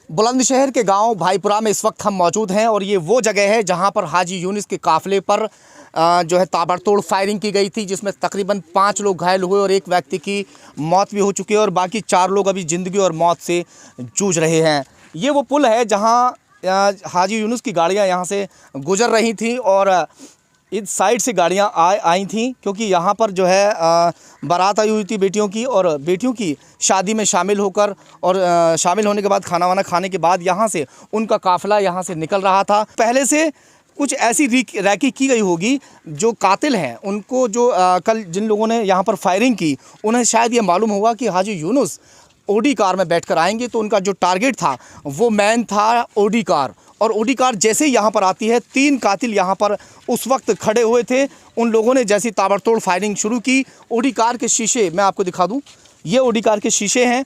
बुलंदशहर के गांव भाईपुरा में इस वक्त हम मौजूद हैं और ये वो जगह है जहां पर हाजी यूनुस के काफ़िले पर जो है ताबड़तोड़ फायरिंग की गई थी, जिसमें तकरीबन 5 लोग घायल हुए और एक व्यक्ति की मौत भी हो चुकी है और बाकी 4 लोग अभी ज़िंदगी और मौत से जूझ रहे हैं। ये वो पुल है जहां हाजी यूनुस की गाड़ियां यहां से गुजर रही थी और इस साइड से गाड़ियां आई थीं, क्योंकि यहाँ पर जो है बारात आई हुई थी बेटियों की, और बेटियों की शादी में शामिल होकर और शामिल होने के बाद खाना वाना खाने के बाद यहाँ से उनका काफ़िला यहाँ से निकल रहा था। पहले से कुछ ऐसी रैकी की गई होगी, जो कातिल हैं उनको जो कल जिन लोगों ने यहाँ पर फायरिंग की उन्हें शायद ये मालूम होगा कि हाजी यूनुस ओडी कार में बैठकर आएंगे, तो उनका जो टारगेट था वो मैन था ओडी कार। और ओडी कार जैसे ही यहाँ पर आती है, 3 कातिल यहाँ पर उस वक्त खड़े हुए थे। उन लोगों ने जैसी ताबड़तोड़ फायरिंग शुरू की, ओडी कार के शीशे मैं आपको दिखा दूँ, ये ओडी कार के शीशे हैं,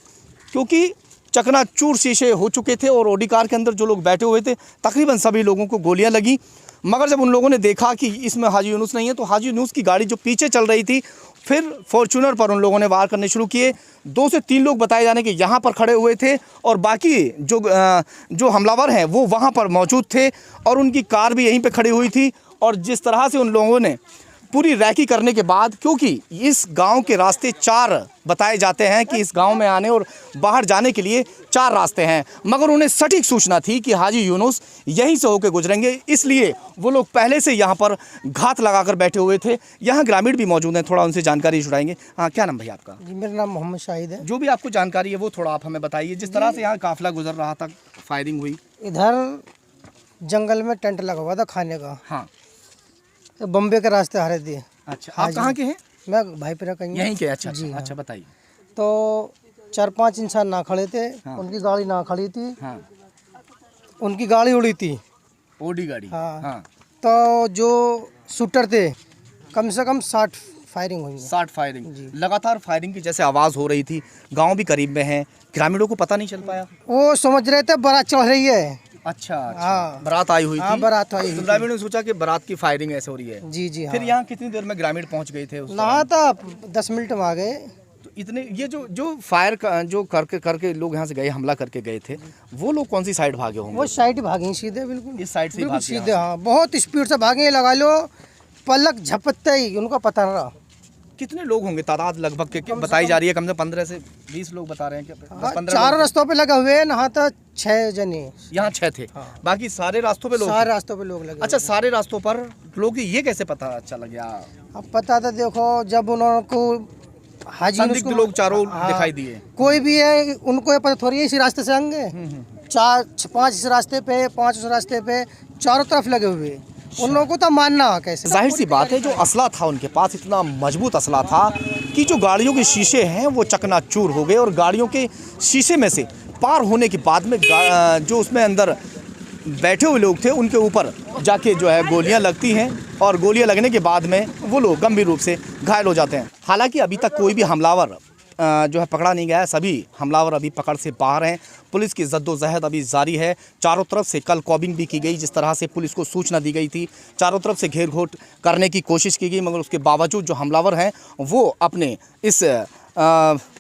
क्योंकि चकनाचूर शीशे हो चुके थे और ओडी कार के अंदर जो लोग बैठे हुए थे तकरीबन सभी लोगों को गोलियां लगी। मगर जब उन लोगों ने देखा कि इसमें हाजी यूनुस नहीं है, तो हाजी यूनुस की गाड़ी जो पीछे चल रही थी, फिर फॉर्च्यूनर पर उन लोगों ने वार करने शुरू किए। 2 से 3 लोग बताए जाने के यहाँ पर खड़े हुए थे और बाकी जो हमलावर हैं वो वहाँ पर मौजूद थे और उनकी कार भी यहीं पे खड़ी हुई थी। और जिस तरह से उन लोगों ने पूरी रैकी करने के बाद, क्योंकि इस गांव के रास्ते 4 बताए जाते हैं कि इस गांव में आने और बाहर जाने के लिए 4 रास्ते हैं, मगर उन्हें सटीक सूचना थी कि हाजी यूनुस यहीं से होकर गुजरेंगे, इसलिए वो लोग पहले से यहाँ पर घात लगाकर बैठे हुए थे। यहाँ ग्रामीण भी मौजूद हैं, थोड़ा उनसे जानकारी छुड़ाएंगे। हाँ, क्या नाम भैया आपका? जी, मेरा नाम मोहम्मद शाहिद है। जो भी आपको जानकारी है वो थोड़ा आप हमें बताइए। जिस तरह से यहाँ काफिला गुजर रहा था, फायरिंग हुई, इधर जंगल में टेंट लगा हुआ था खाने का। हाँ, तो बम्बे के रास्ते आ रहे थे। अच्छा, आप कहाँ के हैं? मैं भाईपुरा का यहीं के? अच्छा जी, अच्छा, बताइए। तो 4-5 इंसान ना खड़े थे। हाँ। उनकी गाड़ी ना खड़ी थी। हाँ, उनकी गाड़ी उड़ी थी। ओडी गाड़ी। हाँ। हाँ, तो जो शूटर थे, कम से कम 60 फायरिंग हुई है। 60 फायरिंग, लगातार फायरिंग की जैसे आवाज़ हो रही थी। गांव भी करीब में है, ग्रामीणों को पता नहीं चल पाया। वो समझ रहे थे बारात चढ़ रही है। अच्छा, हाँ। बारात आई हुई हाँ, थी। बारात आई तो हुई ग्रामीणों ने सोचा कि बारात की फायरिंग ऐसे हो रही है। जी जी। फिर हाँ। यहाँ कितनी देर में ग्रामीण पहुंच गए थे? नहा था 10 मिनट में आ गए। तो इतने ये जो फायर जो करके लोग यहाँ से गए, हमला करके गए थे, वो लोग कौन सी साइड भागे होंगे? वो साइड भागे सीधे, बिल्कुल इस साइड से बिल्कुल भागे सीधे। हाँ, बहुत स्पीड से भागे, लगा लो पलक झपकते ही उनको पता नहीं रहा। कितने लोग होंगे तादाद लगभग के बताई जा रही है? कम से 15 से 20 लोग बता रहे हैं कि 10-15 4 रास्तों पे लगे हुए हैं। नहा तो 6 जने, यहाँ 6 थे। हाँ। बाकी सारे रास्तों पे लोग सारे थे? रास्तों पे लोग लगे। अच्छा, सारे रास्तों पर लोग, ये कैसे पता चल गया? अब पता था, देखो जब उनको हाजी यूनुस संदिग्ध लोग चारों हाँ, दिखाई दिए। कोई भी है उनको ये पता थोड़ी है इसी रास्ते से आएंगे। 4-5 इस रास्ते पे, 5 उस रास्ते पे, चारों तरफ लगे हुए। उन लोगों को तो मानना कैसे? जाहिर सी बात है, जो असला था उनके पास, इतना मजबूत असला था कि जो गाड़ियों के शीशे हैं वो चकनाचूर हो गए और गाड़ियों के शीशे में से पार होने के बाद में जो उसमें अंदर बैठे हुए लोग थे उनके ऊपर जाके जो है गोलियां लगती हैं और गोलियां लगने के बाद में वो लोग गंभीर रूप से घायल हो जाते हैं। हालांकि अभी तक कोई भी हमलावर जो है पकड़ा नहीं गया है। सभी हमलावर अभी पकड़ से बाहर हैं। पुलिस की जद्दोजहद अभी जारी है। चारों तरफ से कल कॉबिंग भी की गई, जिस तरह से पुलिस को सूचना दी गई थी। चारों तरफ से घेर घोट करने की कोशिश की गई, मगर उसके बावजूद जो हमलावर हैं वो अपने इस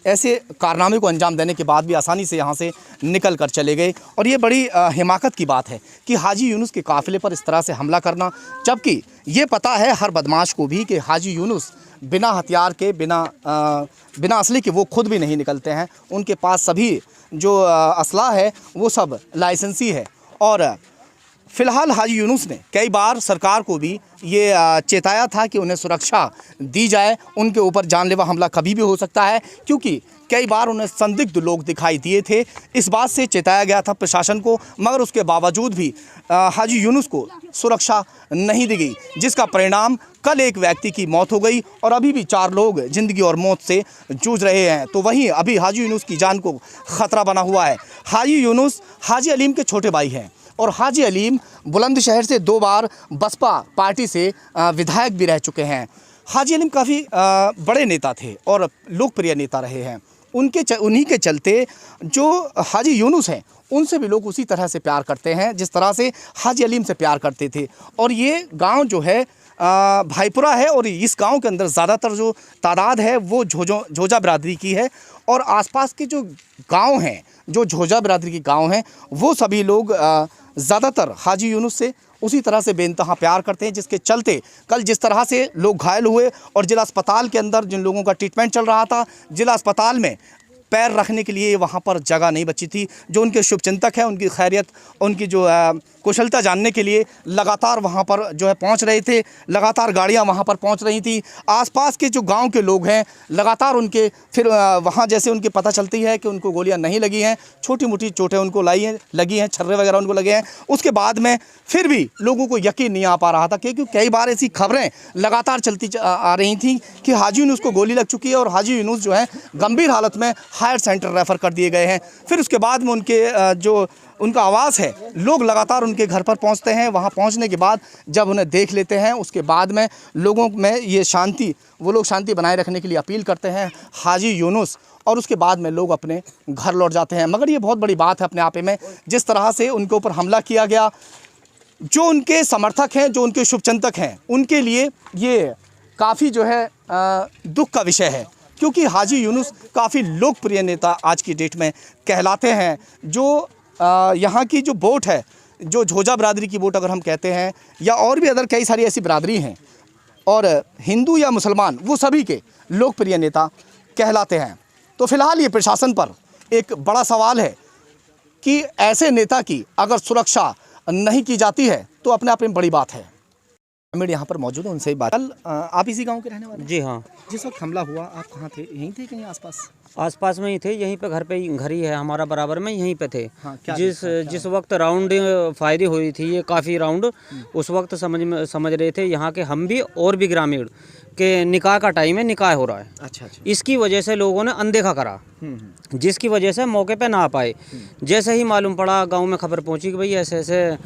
ऐसे कारनामे को अंजाम देने के बाद भी आसानी से यहाँ से निकल कर चले गए। और ये बड़ी हिमाकत की बात है कि हाजी यूनुस के काफ़िले पर इस तरह से हमला करना, जबकि ये पता है हर बदमाश को भी कि हाजी यूनुस बिना हथियार के, बिना असले के वो खुद भी नहीं निकलते हैं। उनके पास सभी जो असला है वो सब लाइसेंसी है। और फ़िलहाल हाजी यूनुस ने कई बार सरकार को भी ये चेताया था कि उन्हें सुरक्षा दी जाए, उनके ऊपर जानलेवा हमला कभी भी हो सकता है, क्योंकि कई बार उन्हें संदिग्ध लोग दिखाई दिए थे। इस बात से चेताया गया था प्रशासन को, मगर उसके बावजूद भी हाजी यूनुस को सुरक्षा नहीं दी गई, जिसका परिणाम कल एक व्यक्ति की मौत हो गई और अभी भी 4 लोग ज़िंदगी और मौत से जूझ रहे हैं। तो वहीं अभी हाजी यूनुस की जान को ख़तरा बना हुआ है। हाजी यूनुस हाजी अलीम के छोटे भाई हैं और हाजी अलीम बुलंदशहर से 2 बार बसपा पार्टी से विधायक भी रह चुके हैं। हाजी अलीम काफ़ी बड़े नेता थे और लोकप्रिय नेता रहे हैं। उन्हीं के चलते जो हाजी यूनुस हैं उनसे भी लोग उसी तरह से प्यार करते हैं जिस तरह से हाजी अलीम से प्यार करते थे। और ये गांव जो है भाईपुरा है और इस गांव के अंदर ज़्यादातर जो तादाद है वो झोजा बिरादरी की है और आसपास के जो गांव हैं, जो झोजा बिरादरी के गांव हैं, वो सभी लोग ज़्यादातर हाजी यूनुस से उसी तरह से बेइंतहा प्यार करते हैं, जिसके चलते कल जिस तरह से लोग घायल हुए और जिला अस्पताल के अंदर जिन लोगों का ट्रीटमेंट चल रहा था, जिला अस्पताल में पैर रखने के लिए वहाँ पर जगह नहीं बची थी। जो उनके शुभचिंतक हैं, उनकी खैरियत, उनकी जो कुशलता जानने के लिए लगातार वहाँ पर जो है पहुँच रहे थे, लगातार गाड़ियाँ वहाँ पर पहुँच रही थी। आसपास के जो गांव के लोग हैं लगातार उनके फिर वहाँ जैसे उनके पता चलती है कि उनको गोलियाँ नहीं लगी हैं, छोटी मोटी चोटें उनको लगी हैं, छर्रे वगैरह उनको लगे हैं, उसके बाद में फिर भी लोगों को यकीन नहीं आ पा रहा था, क्योंकि कई बार ऐसी खबरें लगातार चलती आ रही थी कि हाजी यूनुस को गोली लग चुकी है और हाजी यूनुस जो है गंभीर हालत में हायर सेंटर रेफ़र कर दिए गए हैं। फिर उसके बाद में जो उनका आवाज़ है, लोग लगातार उनके घर पर पहुंचते हैं। वहां पहुंचने के बाद जब उन्हें देख लेते हैं, उसके बाद में लोगों में ये वो लोग शांति बनाए रखने के लिए अपील करते हैं हाजी यूनुस, और उसके बाद में लोग अपने घर लौट जाते हैं। मगर ये बहुत बड़ी बात है अपने आप में, जिस तरह से उनके ऊपर हमला किया गया। जो उनके समर्थक हैं, जो उनके शुभचिंतक हैं, उनके लिए ये काफ़ी जो है दुख का विषय है, क्योंकि हाजी यूनुस काफ़ी लोकप्रिय नेता आज की डेट में कहलाते हैं। जो यहाँ की जो वोट है, जो झोजा बिरादरी की वोट अगर हम कहते हैं, या और भी अदर कई सारी ऐसी बिरादरी हैं, और हिंदू या मुसलमान, वो सभी के लोकप्रिय नेता कहलाते हैं। तो फिलहाल ये प्रशासन पर एक बड़ा सवाल है कि ऐसे नेता की अगर सुरक्षा नहीं की जाती है तो अपने आप में बड़ी बात है। मैं यहाँ पर मौजूद हूँ, उनसे ही बात। कल आप इसी गांव के रहने वाले? जी हाँ। जिस वक्त हमला हुआ आप कहाँ थे? यहीं थे कहीं आसपास? आसपास में ही थे, यहीं पे घर ही है हमारा, बराबर में यहीं पे थे। हाँ, जिस वक्त राउंड फायरिंग हुई थी, ये काफ़ी राउंड, उस वक्त समझ रहे थे यहाँ के हम भी और भी ग्रामीण के निकाह का टाइम है, निकाह हो रहा है। अच्छा। इसकी वजह से लोगों ने अनदेखा करा, जिसकी वजह से मौके पे ना आ पाए। जैसे ही मालूम पड़ा, गांव में खबर पहुंची कि भाई ऐसे ऐसे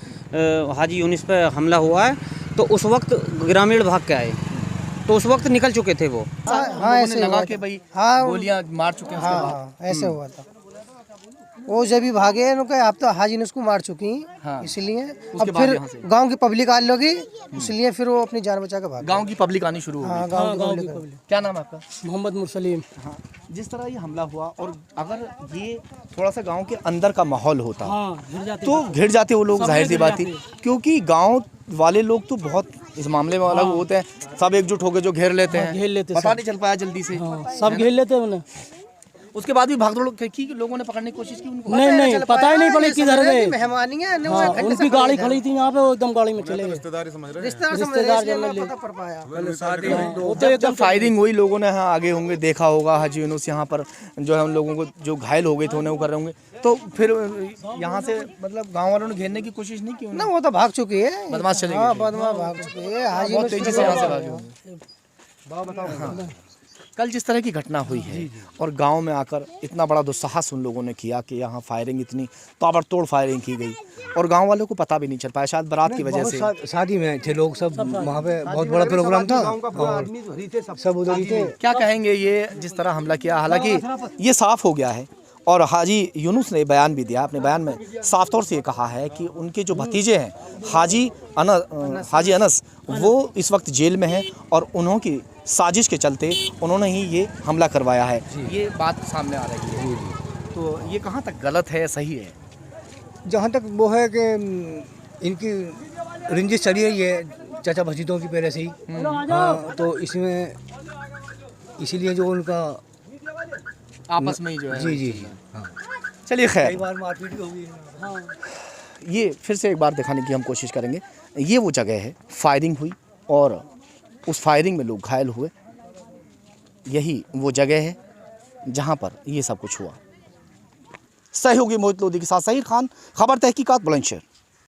हाजी यूनुस पे हमला हुआ है, तो उस वक्त ग्रामीण भाग के आए, तो उस वक्त निकल चुके थे वो। हाँ ऐसे लगा के भाई गोलियां मार चुके हैं। हाँ ऐसे हुआ था। वो जब भी भागे उनको आप तो हाजी यूनुस को मार चुकी, इसलिए अब फिर गांव की पब्लिक आने लगी, इसलिए फिर वो अपनी जान बचा के भाग। गांव की पब्लिक आनी शुरू हो गई। गांव की पब्लिक। क्या नाम है आपका? मोहम्मद मुरसलीम। हाँ, जिस तरह ये हमला हुआ, और अगर ये थोड़ा सा गांव के अंदर का माहौल होता तो घिर जाते वो लोग, जाहिर सी बात थी, क्योंकि गांव वाले लोग तो बहुत इस मामले में अलग होते हैं, सब एकजुट होकर जो घेर लेते हैं, पता नहीं चल पाया जल्दी से, सब घेर लेते हैं उन्हें। उसके बाद भी भागदौड़ की, लोगों ने पकड़ने की कोशिश की उनको, नहीं पता ही नहीं पड़े किधर गए। मेहमानियां उनकी गाड़ी खड़ी थी यहाँ पे, वो एकदम गाड़ी में चले गए। रिश्तेदार पता पाया। जब फायरिंग हुई, लोगों ने आगे होंगे देखा होगा हाजी यूनुस यहाँ पर जो है उन लोगों को जो घायल हो गए थे उन्हें वो कर रहे होंगे, तो फिर यहाँ से मतलब गाँव वालों ने घेरने की कोशिश नहीं की ना? वो तो भाग चुकी है, बदमाश चले गए। बदमाश भाग चुके हैं, हाजी बहुत तेजी से यहाँ से भागे होंगे। कल जिस तरह की घटना हुई है और गांव में आकर इतना बड़ा दुस्साहस उन लोगों ने किया कि यहाँ फायरिंग, इतनी ताबड़तोड़ फायरिंग की गई और गांव वालों को पता भी नहीं चल पाया, शायद बारात की वजह से। शादी में थे लोग सब, वहाँ पे बहुत बड़ा प्रोग्राम था, सब उधर ही थे। क्या कहेंगे ये जिस तरह हमला किया? हालांकि ये साफ हो गया है और हाजी यूनुस ने बयान भी दिया, अपने बयान में साफ तौर से ये कहा है कि उनके जो भतीजे हैं हाजी अनस, वो इस वक्त जेल में हैं और उन्हों की साजिश के चलते उन्होंने ही ये हमला करवाया है। ये बात सामने आ रही है। तो ये कहाँ तक गलत है, सही है? जहाँ तक वो है कि इनकी रंजिश चली रही है चाचा भतीजों की पहले से ही। हाँ, तो इसमें इसीलिए जो उनका आपस में ही जो है। जी। हाँ। चलिए खैर, कई बार मारपीट भी हो गई है। हाँ। ये फिर से एक बार दिखाने की हम कोशिश करेंगे। ये वो जगह है, फायरिंग हुई और उस फायरिंग में लोग घायल हुए। यही वो जगह है जहां पर ये सब कुछ हुआ। सहयोगी मोहित लोधी के साथ सहीर खान, खबर तहकीकात, बुलंदशहर।